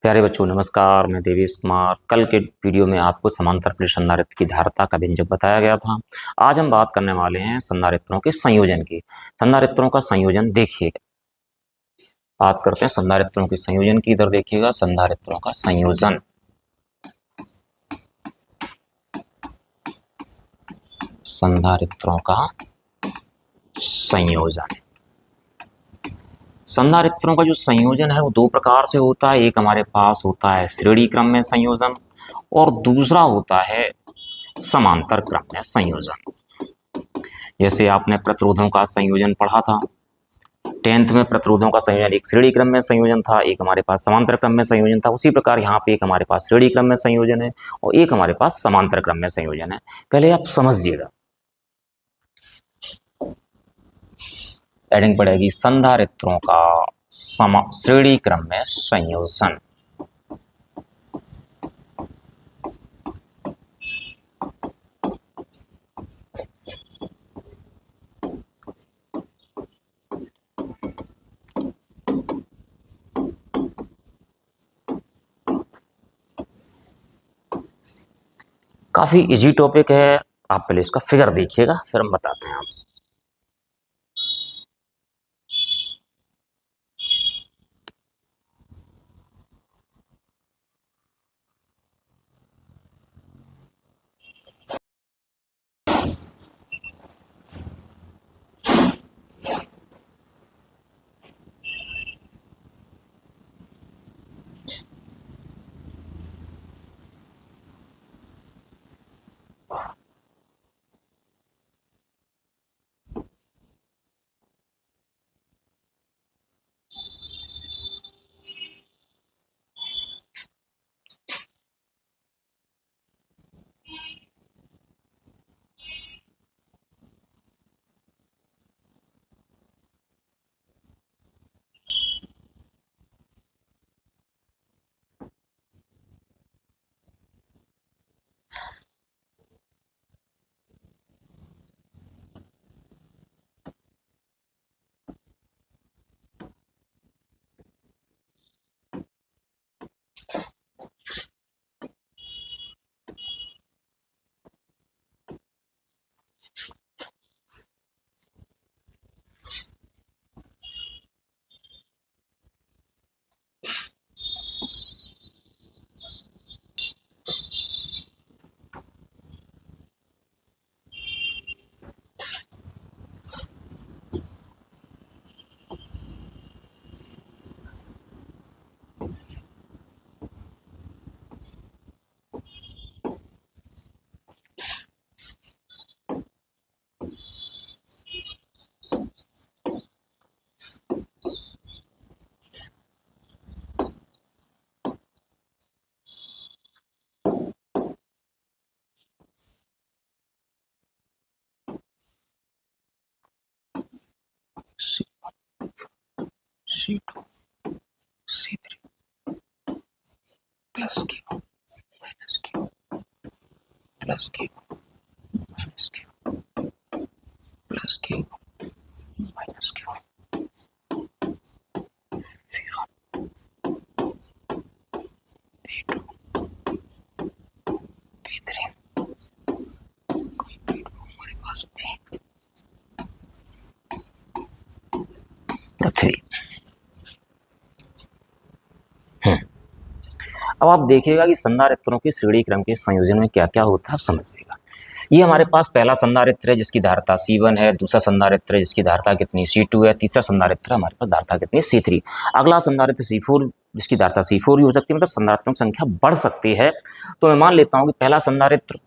प्यारे बच्चों नमस्कार। मैं देवेश कुमार। कल के वीडियो में आपको समांतर प्लेट संधारित्र की धारिता का व्यंजक बताया गया था। आज हम बात करने वाले हैं संधारित्रों के संयोजन की। संधारित्रों का संयोजन देखिएगा। बात करते हैं संधारित्रों के संयोजन की। इधर देखिएगा, संधारित्रों का संयोजन। संधारित्रों का संयोजन। संधारित्रों का जो संयोजन है वो दो प्रकार से होता है। एक हमारे पास होता है श्रेणी क्रम में संयोजन और दूसरा होता है समांतर क्रम में संयोजन। जैसे आपने प्रतिरोधों का संयोजन पढ़ा था 10th में। प्रतिरोधों का संयोजन एक श्रेणी क्रम में संयोजन था, एक हमारे पास समांतर क्रम में संयोजन था। उसी प्रकार यहाँ पे एक हमारे पास श्रेणी क्रम में संयोजन है और एक हमारे पास समांतर क्रम में संयोजन है। पहले आप समझिएगा। हेडिंग पड़ेगी संधारित्रों का श्रेणी क्रम में संयोजन। काफी इजी टॉपिक है। आप पहले इसका फिगर देखिएगा, फिर हम बताते हैं आपको। C2 C3 plus Q minus Q plus Q minus Q plus Q minus Q। P2 P3 complete हमारे पास पृथ्वी। अब आप देखिएगा कि संधारित्रों के श्रेणी क्रम के संयोजन में क्या क्या होता है, आप समझिएगा। ये हमारे पास पहला संधारित्र है जिसकी धारिता C1 है, दूसरा संधारित्र है जिसकी धारिता कितनी C2 है, तीसरा संधारित्र हमारे पास धारिता कितनी C3। अगला संधारित्र C4 जिसकी धारिता C4 भी हो सकती है, मतलब संधारित्रों की संख्या बढ़ सकती है। तो मैं मान लेता हूं कि पहला संधारित्र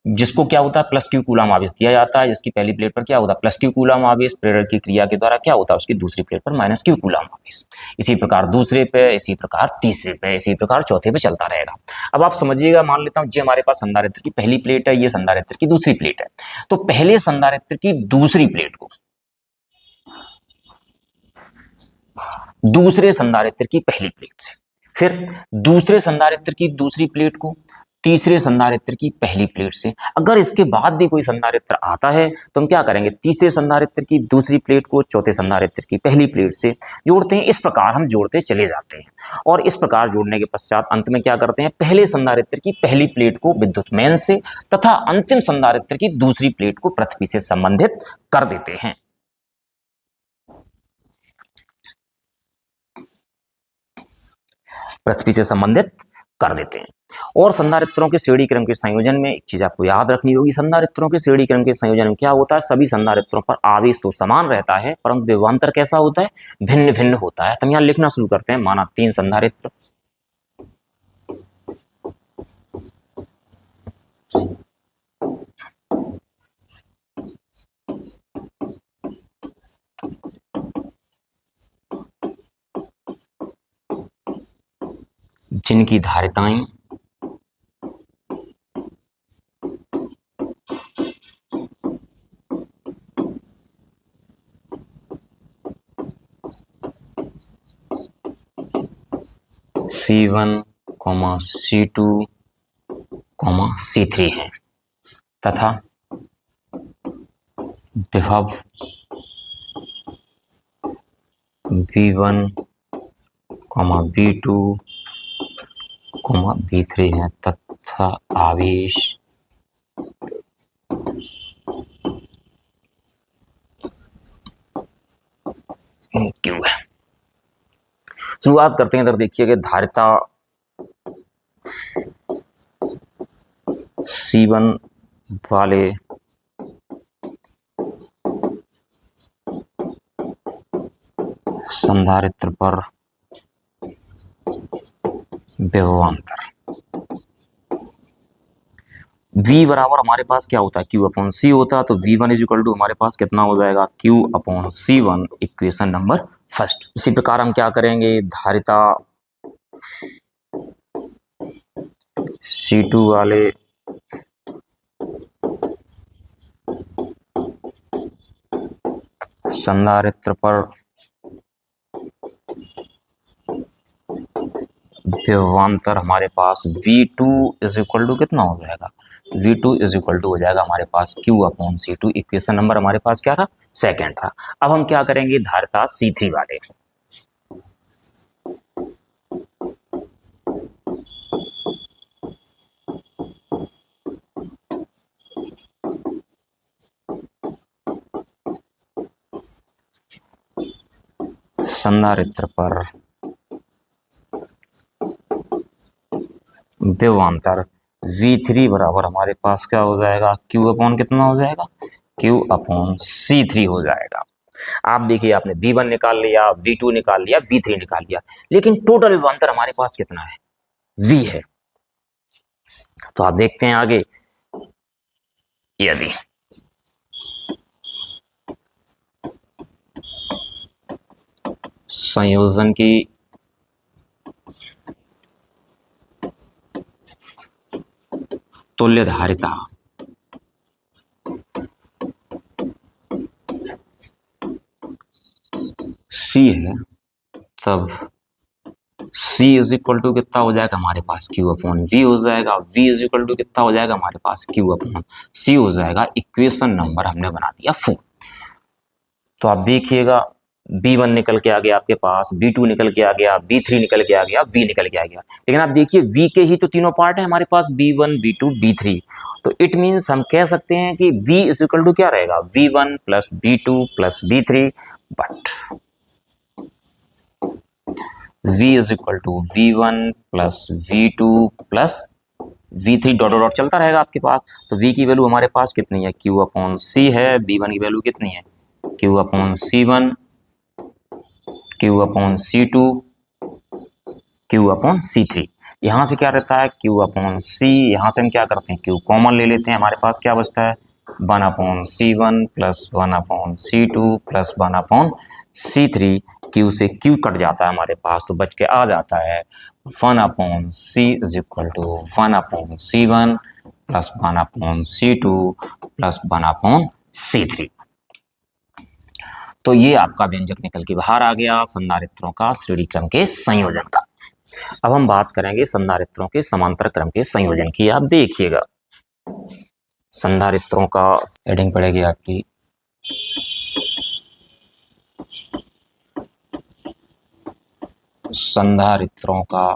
जिसको क्या होता है प्लस क्यू कूलम आवेश दिया जाता है, जिसकी पहली प्लेट पर क्या होता है प्लस क्यू कूलम आवेश, प्रेरक की क्रिया के द्वारा क्या होता है उसकी दूसरी प्लेट पर माइनस क्यू कूलम आवेश। इसी प्रकार दूसरे पे, इसी प्रकार तीसरे पे, इसी प्रकार चौथे पे चलता रहेगा। अब आप समझिएगा, मान लेता हूं जी हमारे पास संधारित्र की पहली प्लेट है, ये संधारित्र की दूसरी प्लेट है। तो पहले संधारित्र की दूसरी प्लेट को दूसरे संधारित्र की पहली प्लेट से, फिर दूसरे संधारित्र की दूसरी प्लेट को तीसरे संधारित्र की पहली प्लेट से। अगर इसके बाद भी कोई संधारित्र आता है तो हम क्या करेंगे, तीसरे संधारित्र की दूसरी प्लेट को चौथे संधारित्र की पहली प्लेट से जोड़ते हैं। इस प्रकार हम जोड़ते चले जाते हैं और इस प्रकार जोड़ने के पश्चात अंत में क्या करते हैं, पहले संधारित्र की पहली प्लेट को विद्युत मेन से तथा अंतिम संधारित्र की दूसरी प्लेट को पृथ्वी से संबंधित कर देते हैं। पृथ्वी से संबंधित कर देते हैं। और संधारित्रों के श्रेणी क्रम के संयोजन में एक चीज आपको याद रखनी होगी, संधारित्रों के श्रेणी क्रम के संयोजन में क्या होता है, सभी संधारित्रों पर आवेश तो समान रहता है परंतु विभवांतर कैसा होता है, भिन्न भिन्न होता है। तो हम यहाँ लिखना शुरू करते हैं। माना 3 संधारित्र, जिनकी धारिताएं C1, C2, C3 है तथा विभव V1, V2, V3 है तथा आवेश Q है। शुरुआत करते हैं। इधर देखिएगा धारिता C1 वाले संधारित्र पर विभवांतर V बराबर हमारे पास क्या होता है, Q अपॉन C होता है। तो V1 इज इक्वल टू हमारे पास कितना हो जाएगा, Q upon C1, equation number first. इसी प्रकार हम क्या करेंगे, धारिता C2 वाले संधारित्र पर विभवांतर हमारे पास V2 इज इक्वल टू कितना हो जाएगा, V2 इज इक्वल टू हो जाएगा हमारे पास Q upon C2। Equation number हमारे पास क्या था, सेकेंड था। अब हम क्या करेंगे, धारिता C3 वाले संधारित्र पर विभवांतर V3 बराबर हमारे पास क्या हो जाएगा, Q अपॉन कितना हो जाएगा, Q अपॉन C3 हो जाएगा। आप देखिए आपने V1 निकाल लिया, V2 निकाल लिया, V3 निकाल लिया, लेकिन टोटल विभवांतर हमारे पास कितना है, V है। तो आप देखते हैं आगे, यदि संयोजन की तुल्य धारिता C है, तब C इज इक्वल टू कितना हो जाएगा हमारे पास, Q अपॉन V हो जाएगा। V इज इक्वल टू कितना हो जाएगा हमारे पास, Q अपॉन C हो जाएगा। इक्वेशन नंबर हमने बना दिया 4। तो आप देखिएगा B1 निकल के आ गया आपके पास, B2 निकल के आ गया, B3 निकल के आ गया, V निकल के आ गया। लेकिन आप देखिए V के ही तो तीनों पार्ट है हमारे पास, B1, B2, B3। तो इट मीन्स हम कह सकते हैं कि V इज इक्वल टू क्या रहेगा, V1 plus B2 plus B3, but V is equal to V1 plus V2 plus V3 dot dot चलता रहेगा आपके पास। तो V की वैल्यू हमारे पास कितनी है, Q अपॉन C है। B1 की वैल्यू कितनी है, Q upon C1, Q upon C2, Q upon C3। यहाँ से क्या रहता है, Q अपॉन C, यहाँ से हम क्या करते हैं, Q कॉमन ले लेते हैं। हमारे पास क्या बचता है, 1 upon C1 plus 1 upon C2 plus 1 upon C3। Q से Q कट जाता है हमारे पास, तो बच के आ जाता है 1 upon C is equal to 1 upon C1 plus 1 upon C2 plus 1 upon C3। तो ये आपका व्यंजक निकल के बाहर आ गया संधारित्रों का श्रेणी क्रम के संयोजन का। अब हम बात करेंगे संधारित्रों के समांतर क्रम के संयोजन की। आप देखिएगा संधारित्रों का हेडिंग पड़ेगी आपकी संधारित्रों का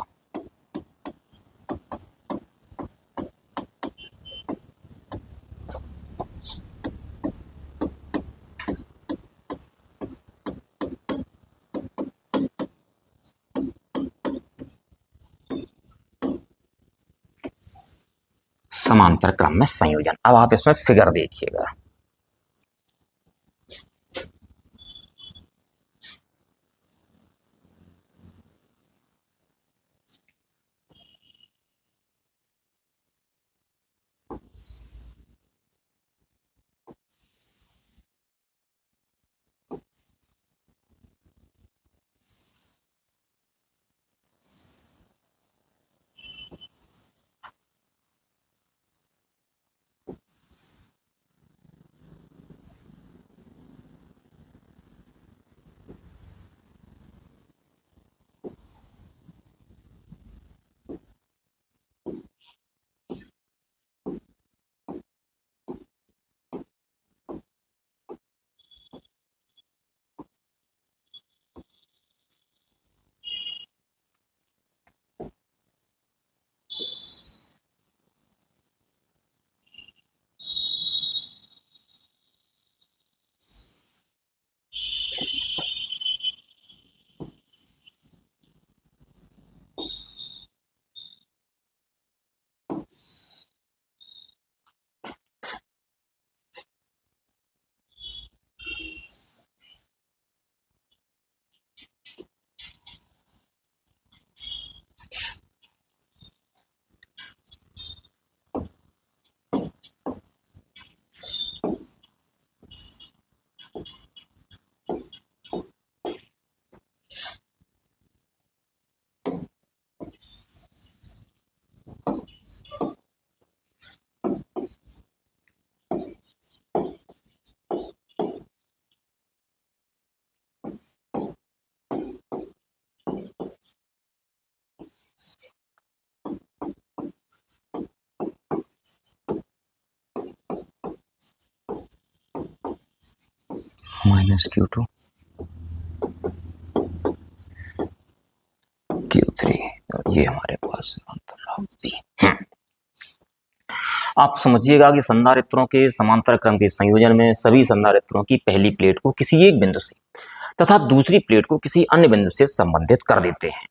समांतर क्रम में संयोजन। अब आप इसमें फिगर देखिएगा। -Q2 Q3 और ये हमारे पास B। आप समझिएगा कि संधारित्रों के समांतर क्रम के संयोजन में सभी संधारित्रों की पहली प्लेट को किसी एक बिंदु से तथा दूसरी प्लेट को किसी अन्य बिंदु से संबंधित कर देते हैं।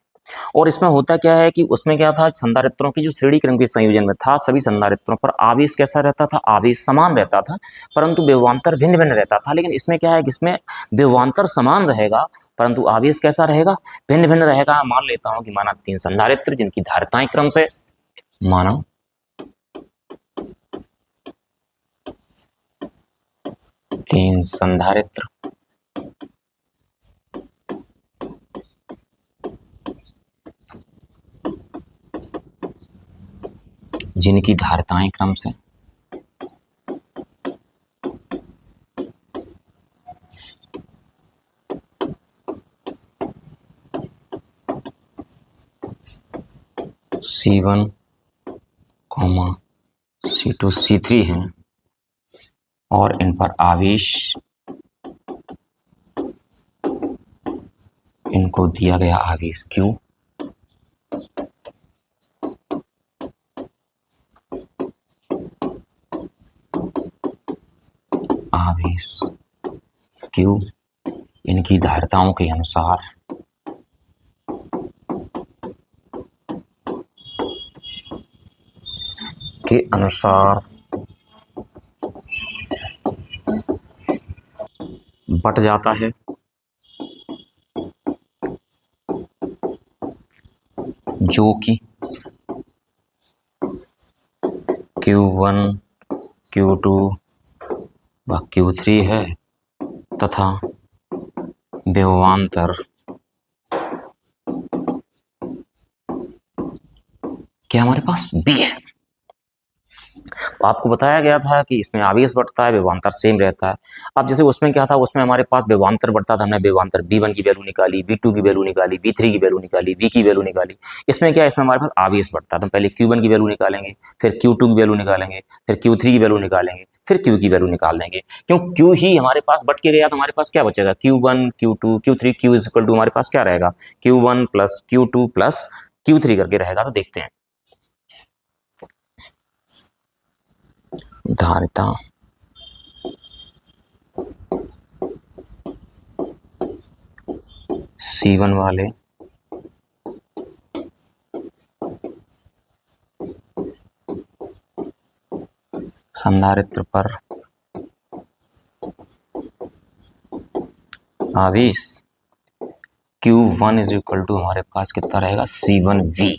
और इसमें होता क्या है कि उसमें क्या था, संधारित्रों की जो श्रेणी क्रम के संयोजन में था, सभी संधारित्रों पर आवेश कैसा रहता था, आवेश समान रहता था, परंतु विभवांतर भिन्न भिन्न रहता था। लेकिन इसमें क्या है कि इसमें विभवांतर समान रहेगा परंतु आवेश कैसा रहेगा, भिन्न भिन्न रहेगा। मान लेता हूं कि माना 3 संधारित्र जिनकी धारिताएं क्रम से, माना 3 संधारित्र जिनकी धारिताएं क्रम से C1, C2, C3 हैं और इन पर आवेश इनको दिया गया आवेश Q, आवेश Q इनकी धारिताओं के अनुसार बट जाता है, जो कि Q1, Q2 व Q3 है तथा विभवांतर क्या हमारे पास B है। आपको बताया गया था कि इसमें आवेश बढ़ता है, विभवांतर सेम रहता है। अब जैसे उसमें क्या था, उसमें हमारे पास विभवांतर बढ़ता था, हमने विभवांतर V1 की वैल्यू निकाली, V2 की वैल्यू निकाली, V3 की वैल्यू निकाली, V की वैल्यू निकाली। इसमें क्या है, इसमें हमारे पास आवेश बढ़ता है, तो हम पहले Q1 की वैल्यू निकालेंगे, फिर Q2 की वैल्यू निकालेंगे, फिर Q3 की वैल्यू निकालेंगे, फिर Q की वैल्यू निकाल देंगे। क्यों, Q ही हमारे पास बढ़ के गया तो हमारे पास क्या बचेगा, Q1 Q2 Q3, Q is equal to हमारे पास क्या रहेगा, Q1 plus Q2 plus Q3 करके रहेगा। तो देखते हैं, धारिता C1 वाले संधारित्र पर आवेश Q1 इज इक्वल टू हमारे पास कितना रहेगा, C1V।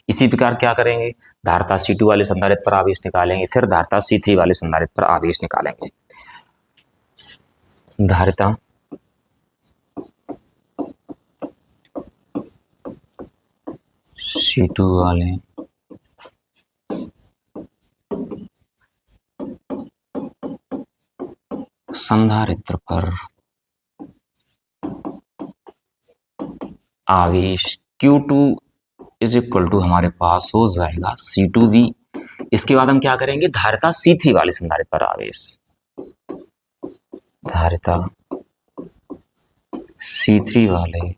इसी प्रकार क्या करेंगे, धारिता C2 वाले संधारित्र पर आवेश निकालेंगे, फिर धारिता C3 वाले संधारित्र पर आवेश निकालेंगे। धारिता C2 वाले संधारित्र पर आवेश Q2 इज इक्वल टू हमारे पास हो जाएगा C2V। इसके बाद हम क्या करेंगे, धारिता C3 वाले संधारित्र पर आवेश, धारिता C3 वाले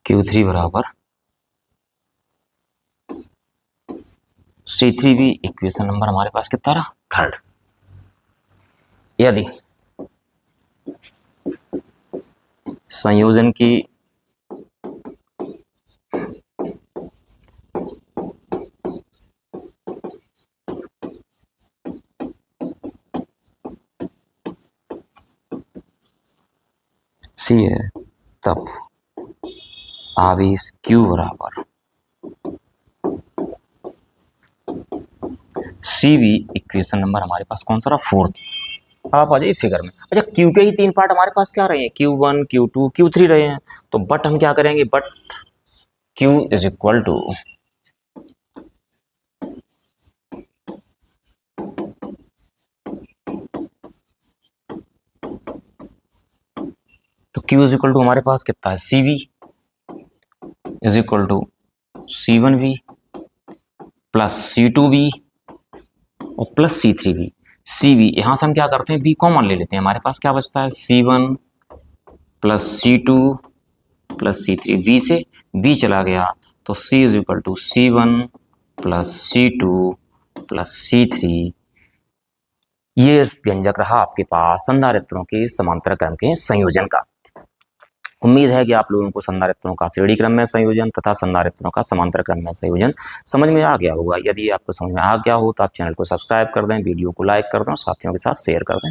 Q3 बराबर C3V। इक्वेशन नंबर हमारे पास कितना रहा, थर्ड। यदि संयोजन की C है, तब आवेश Q बराबर CV। इक्वेशन नंबर हमारे पास कौन सा रहा, फोर्थ। आप आ जाइए फिगर में। अच्छा, Q के ही तीन पार्ट हमारे पास क्या रहे हैं, Q1 Q2 Q3 रहे हैं। तो बट हम क्या करेंगे, but Q is equal to तो Q इज इक्वल टू हमारे पास कितना है, CV is equal to C1V plus C2V और प्लस C3V। CV यहां से हम क्या करते हैं, B कॉमन ले लेते हैं, हमारे पास क्या बचता है, C1 plus C2 plus C3। V से B चला गया तो C is equal to C1 plus C2 plus C3। ये व्यंजक रहा आपके पास संधारित्रों के समांतर क्रम के संयोजन का। उम्मीद है कि आप लोगों को संधारित्रों का श्रेणी क्रम में संयोजन तथा संधारित्रों का समांतर क्रम में संयोजन समझ में आ गया होगा। यदि आपको समझ में आ गया हो तो आप चैनल को सब्सक्राइब कर दें, वीडियो को लाइक कर दें, साथियों के साथ शेयर कर दें।